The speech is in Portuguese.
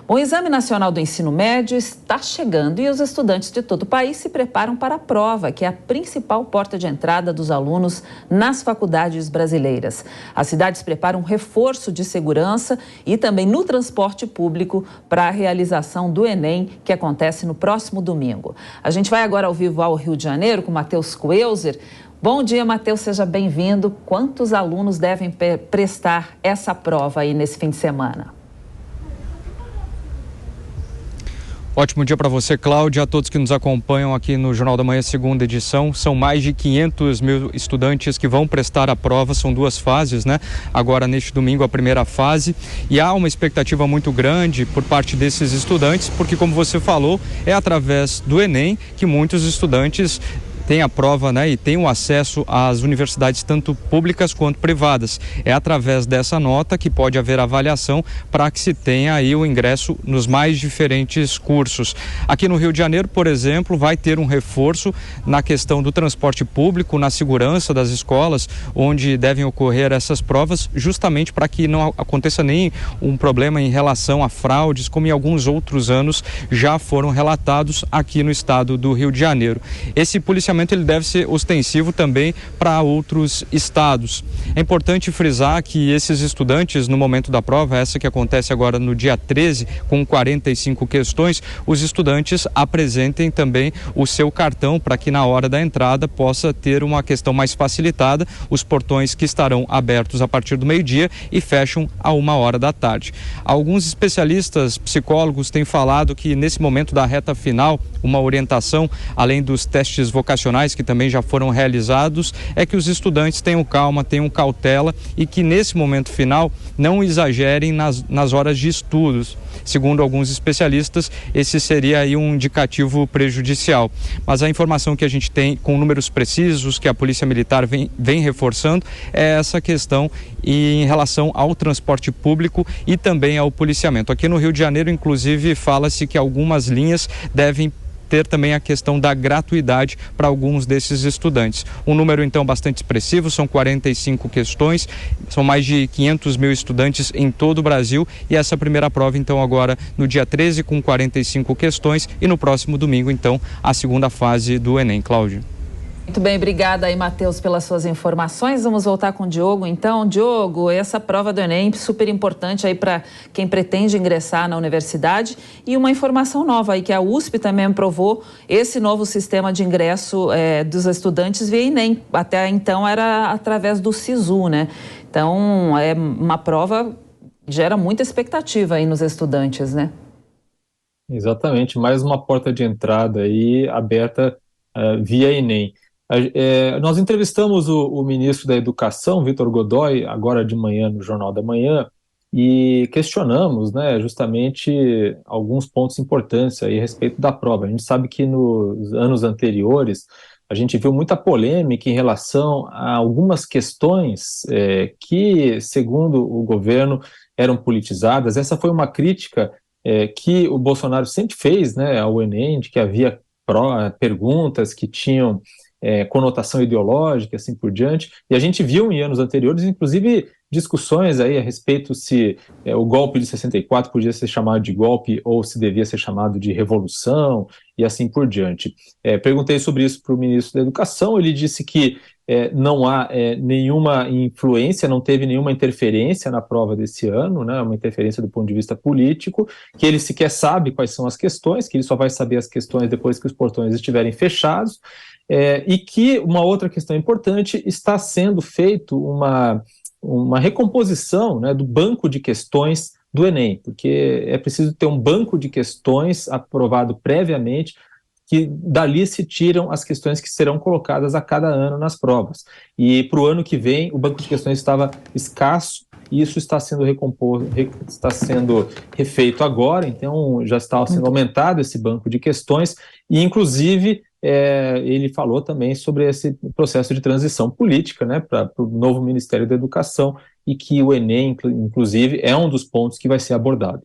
O Exame Nacional do Ensino Médio está chegando e os estudantes de todo o país se preparam para a prova, que é a principal porta de entrada dos alunos nas faculdades brasileiras. As cidades preparam um reforço de segurança e também no transporte público para a realização do Enem, que acontece no próximo domingo. A gente vai agora ao vivo ao Rio de Janeiro com Matheus Coelzer. Bom dia, Matheus, seja bem-vindo. Quantos alunos devem prestar essa prova aí nesse fim de semana? Ótimo dia para você, Cláudia, a todos que nos acompanham aqui no Jornal da Manhã, segunda edição. São mais de 500 mil estudantes que vão prestar a prova, são duas fases, né? Agora, neste domingo, a primeira fase. E há uma expectativa muito grande por parte desses estudantes, porque, como você falou, é através do Enem que muitos estudantes tem a prova, né, e tem o acesso às universidades tanto públicas quanto privadas. É através dessa nota que pode haver avaliação para que se tenha aí o ingresso nos mais diferentes cursos. Aqui no Rio de Janeiro, por exemplo, vai ter um reforço na questão do transporte público, na segurança das escolas, onde devem ocorrer essas provas, justamente para que não aconteça nem um problema em relação a fraudes, como em alguns outros anos já foram relatados aqui no estado do Rio de Janeiro. Esse policiamento ele deve ser ostensivo também para outros estados. É importante frisar que esses estudantes, no momento da prova, essa que acontece agora no dia 13, com 45 questões, os estudantes apresentem também o seu cartão para que na hora da entrada possa ter uma questão mais facilitada, os portões que estarão abertos a partir do meio-dia e fecham a 1h da tarde. Alguns especialistas, psicólogos, têm falado que nesse momento da reta final, uma orientação, além dos testes vocacionais que também já foram realizados, é que os estudantes tenham calma, tenham cautela e que nesse momento final não exagerem nas horas de estudos. Segundo alguns especialistas, esse seria aí um indicativo prejudicial. Mas a informação que a gente tem com números precisos, que a Polícia Militar vem reforçando, é essa questão em relação ao transporte público e também ao policiamento. Aqui no Rio de Janeiro, inclusive, fala-se que algumas linhas devem ter também a questão da gratuidade para alguns desses estudantes. Um número, então, bastante expressivo, são 45 questões, são mais de 500 mil estudantes em todo o Brasil e essa primeira prova, então, agora no dia 13 com 45 questões e no próximo domingo, então, a segunda fase do Enem. Cláudio. Muito bem, obrigada aí, Matheus, pelas suas informações. Vamos voltar com o Diogo, então. Diogo, essa prova do Enem super importante aí para quem pretende ingressar na universidade e uma informação nova aí, que a USP também aprovou esse novo sistema de ingresso dos estudantes via Enem. Até então era através do SISU, né? Então, é uma prova que gera muita expectativa aí nos estudantes, né? Exatamente, mais uma porta de entrada aí aberta via Enem. Nós entrevistamos o ministro da Educação, Vitor Godoy, agora de manhã no Jornal da Manhã, e questionamos, né, justamente alguns pontos importantes aí a respeito da prova. A gente sabe que nos anos anteriores a gente viu muita polêmica em relação a algumas questões que, segundo o governo, eram politizadas. Essa foi uma crítica que o Bolsonaro sempre fez, né, ao Enem, de que havia perguntas que tinham conotação ideológica, assim por diante, e a gente viu em anos anteriores, inclusive, discussões aí a respeito se o golpe de 64 podia ser chamado de golpe ou se devia ser chamado de revolução, e assim por diante. Perguntei sobre isso para o ministro da Educação, ele disse que não há nenhuma influência, não teve nenhuma interferência na prova desse ano, né, uma interferência do ponto de vista político, que ele sequer sabe quais são as questões, que ele só vai saber as questões depois que os portões estiverem fechados, e que uma outra questão importante, está sendo feito uma recomposição, né, do banco de questões do Enem, porque é preciso ter um banco de questões aprovado previamente, que dali se tiram as questões que serão colocadas a cada ano nas provas. E para o ano que vem, o banco de questões estava escasso, e isso está sendo está sendo refeito agora, então já está sendo aumentado esse banco de questões, e inclusive ele falou também sobre esse processo de transição política, né, para o novo Ministério da Educação, e que o Enem, inclusive, é um dos pontos que vai ser abordado.